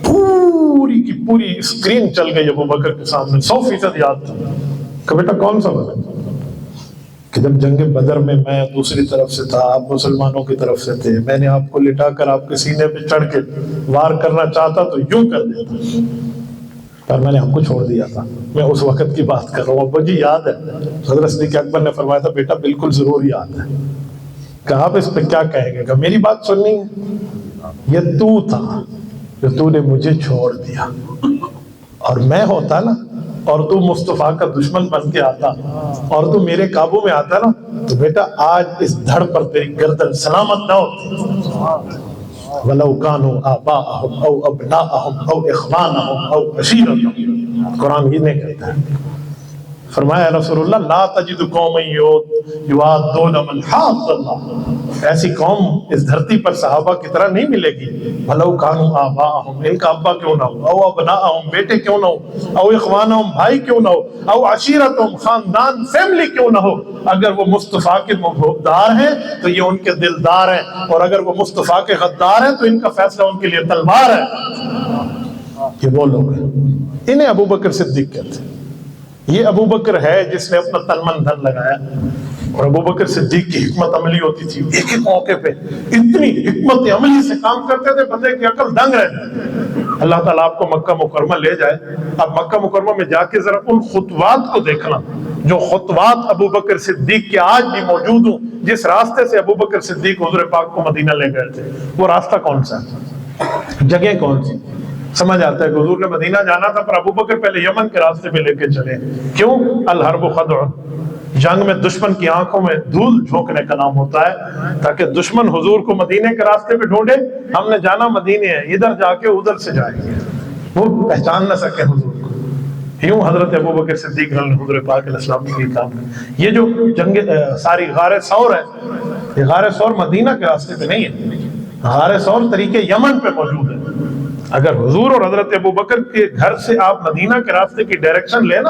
پوری کی پوری اسکرین چل گئی ابو بکر کے سامنے، 100% یاد تھا کہ بیٹا کون سا وقت کہ جب جنگ بدر میں دوسری طرف سے تھا، آپ مسلمانوں کی طرف سے تھے، میں نے آپ کو لٹا کر آپ کے سینے پہ چڑھ کے وار کرنا چاہتا تو یوں کر دیتا، پر میں نے آپ کو چھوڑ دیا تھا۔ میں اس وقت کی بات کر رہا ہوں، ابا جی یاد ہے؟ حضرت صدیق اکبر نے فرمایا تھا بیٹا بالکل ضرور یاد ہے۔ کہ آپ اس پہ کیا کہیں گے؟ کہ میری بات سننی ہے، یہ تو تھا جو تو نے مجھے چھوڑ دیا، اور میں ہوتا نا اور تو مصطفیٰ کا دشمن بن کے آتا اور تو میرے قابو میں آتا نا تو بیٹا آج اس دھڑ پر تیری گردن سلامت نہ ہوتی۔ وَلَوْ كَانُوا آبَاءَهُمْ أَوْ أَبْنَاءَهُمْ أَوْ إِخْوَانَهُمْ أَوْ عَشِيرَتَهُمْ۔ قرآن یہ نہیں کہتا ہے، فرمایا رسول اللہ لا تجد قوم یوادون من حاد اللہ، ایسی قوم اس دھرتی پر صحابہ کی طرح نہیں ملے گی۔ بھلو کانوا آباءہم، ان کا ابا کیوں نہ ہو، او ابناءہم بیٹے کیوں نہ ہو، او اخوانہم بھائی کیوں نہ ہو، او عشیرتہم خاندان فیملی کیوں نہ ہو، اگر وہ مصطفیٰ کے محبوبدار ہیں تو یہ ان کے دلدار ہیں، اور اگر وہ مصطفیٰ کے غدار ہیں تو ان کا فیصلہ ان کے لیے تلوار ہے۔ یہ وہ لوگ ہیں، انہیں ابو بکر صدیق کہتے ہیں۔ یہ ابو بکر ہے جس نے اپنا تن من دھن لگایا، اور ابو بکر صدیق کی حکمت عملی ہوتی تھی، ایک ایک موقع پہ اتنی حکمت عملی سے کام کرتے تھے بندے کی عقل دنگ رہ جائے۔ اللہ تعالیٰ آپ کو مکہ مکرمہ لے جائے، اب مکہ مکرمہ میں جا کے ذرا ان خطوات کو دیکھنا جو خطوات ابو بکر صدیق کے آج بھی موجود ہوں، جس راستے سے ابو بکر صدیق حضور پاک کو مدینہ لے گئے تھے، وہ راستہ کون سا ہے، جگہ کون سی؟ سمجھ آتا ہے کہ حضور نے مدینہ جانا تھا پر ابو بکر پہلے یمن کے راستے پہ لے کے چلے، کیوں؟ الحرب خدع، جنگ میں دشمن کی آنکھوں میں دھول جھونکنے کا نام ہوتا ہے، تاکہ دشمن حضور کو مدینے کے راستے پہ ڈھونڈے، ہم نے جانا مدینے ہے، ادھر جا کے ادھر سے جائیں گے، وہ پہچان نہ سکے حضور کو۔ یوں حضرت ابو بکر صدیق نے حضور پاک علیہ السلام کی کام ہے۔ یہ جو جنگ ساری غار ثور ہے، یہ غار ثور مدینہ کے راستے پہ نہیں ہے، غار ثور طریقے یمن پہ موجود ہے۔ اگر حضور اور حضرت ابو بکر کے گھر سے آپ مدینہ کے راستے کی ڈائریکشن لیں نا،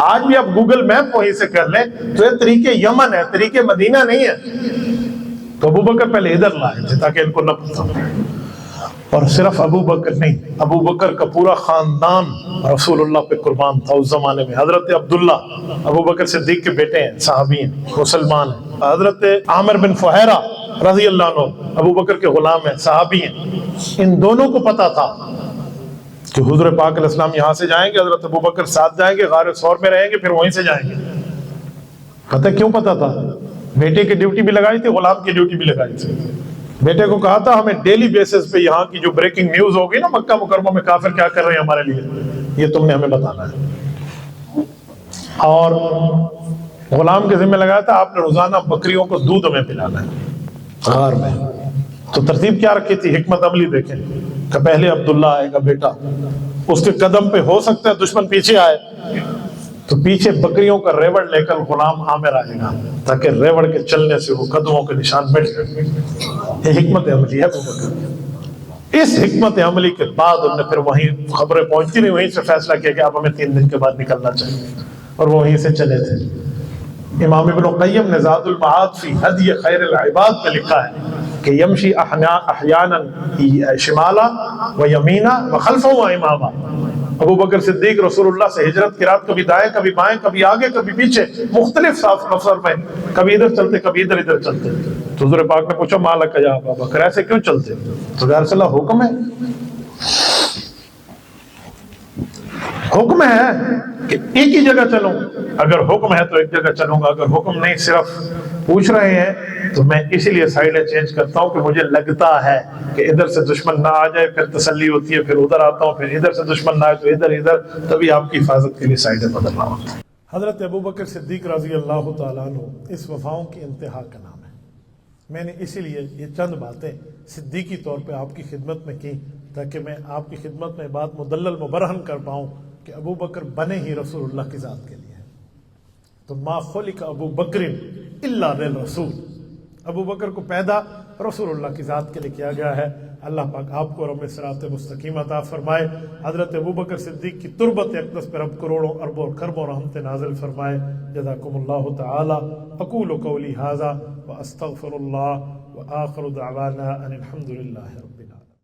آج بھی آپ گوگل میپ وہیں سے کر لیں تو یہ طریقے یمن ہے، طریقے مدینہ نہیں ہے۔ تو ابو بکر پہلے ادھر لائے تھے تاکہ ان کو نہ پتہ ہو۔ اور صرف ابو بکر نہیں، ابو بکر کا پورا خاندان رسول اللہ پہ قربان تھا اس زمانے میں۔ حضرت عبداللہ ابو بکر صدیق کے بیٹے ہیں، صحابی ہیں، مسلمان ہیں۔ حضرت عامر بن فہیرہ رضی اللہ عنہ ابو بکر کے غلام ہیں، صحابی ہیں۔ ان دونوں کو پتا تھا کہ حضور پاک علیہ السلام یہاں سے جائیں گے، حضرت ابو بکر ساتھ جائیں گے، غار ثور میں رہیں گے، پھر وہیں سے جائیں گے۔ پتہ کیوں پتا تھا؟ بیٹے کی ڈیوٹی بھی لگائی تھی، غلام کی ڈیوٹی بھی لگائی تھی۔ بیٹے کو کہا تھا ہمیں ڈیلی بیسس پہ یہاں کی جو بریکنگ نیوز ہوگی نا مکہ مکرمہ میں کافر کیا کر رہے ہیں ہمارے لیے، یہ تم نے ہمیں بتانا ہے۔ اور غلام کے ذمہ لگایا تھا آپ نے روزانہ بکریوں کو دودھ ہمیں پلانا ہے غار میں۔ تو ترتیب کیا رکھی تھی، حکمت عملی دیکھیں کہ پہلے عبداللہ آئے گا بیٹا، اس کے قدم پہ ہو سکتا ہے دشمن پیچھے آئے تو پیچھے بکریوں کا ریوڑ لے کر غلام عامر آئے گا تاکہ ریوڑ کے چلنے سے وہ قدموں کے نشان مٹ جائیں۔ یہ حکمت عملی ہے ابو بکر۔ اس حکمت عملی کے بعد انہوں نے پھر وہیں خبریں پہنچتی نہیں، وہیں سے فیصلہ کیا کہ اب ہمیں 3 دن کے بعد نکلنا چاہیے، اور وہ وہیں سے چلے تھے۔ امام ابن قیم نے زاد المعاد فی ہدی خیر العباد میں لکھا ہے کہ یمشی احیانا شمالا و یمینا و خلفہ و اماما۔ ابو بکر صدیق رسول اللہ سے ہجرت کی رات کبھی دائیں کبھی بائیں، کبھی آگے کبھی پیچھے، مختلف سفر میں، کبھی ادھر چلتے کبھی ادھر چلتے۔ تو حضور پاک نے پوچھا مالک یا ابا بکر، ایسے کیوں چلتے؟ تو یا رسول اللہ حکم ہے، حکم ہے کہ ایک ہی جگہ چلوں، اگر حکم ہے تو ایک جگہ چلوں گا، اگر حکم نہیں صرف پوچھ رہے ہیں تو میں اسی لیے سائیڈیں چینج کرتا ہوں کہ مجھے لگتا ہے کہ ادھر سے دشمن نہ آ جائے، پھر تسلی ہوتی ہے، پھر ادھر آتا ہوں، پھر ادھر سے دشمن نہ آئے تو ادھر، تبھی آپ کی حفاظت کے لیے سائیڈیں بدلنا ہوتا ہے۔ حضرت ابو بکر صدیق رضی اللہ تعالیٰ عنہ اس وفاؤں کی انتہا کا نام ہے۔ میں نے اسی لیے یہ چند باتیں صدیقی طور پہ آپ کی خدمت میں کی تاکہ میں آپ کی خدمت میں بات مدلل مبرہن کر پاؤں کہ ابو بکر بنے ہی رسول اللہ کی ذات کے لیے ہیں۔ تو ما خلق ابو بکر الا للرسول، ابو بکر کو پیدا رسول اللہ کی ذات کے لیے کیا گیا ہے۔ اللہ پاک آپ کو اور ہمیں صراط مستقیم عطا فرمائے، حضرت ابو بکر صدیق کی تربت اقدس پر رب کروڑوں اربوں خربوں رحمت نازل فرمائے۔ جزاکم اللہ تعالی۔ اقول قولی ھذا واستغفر اللہ وآخر دعوانا ان الحمد للہ رب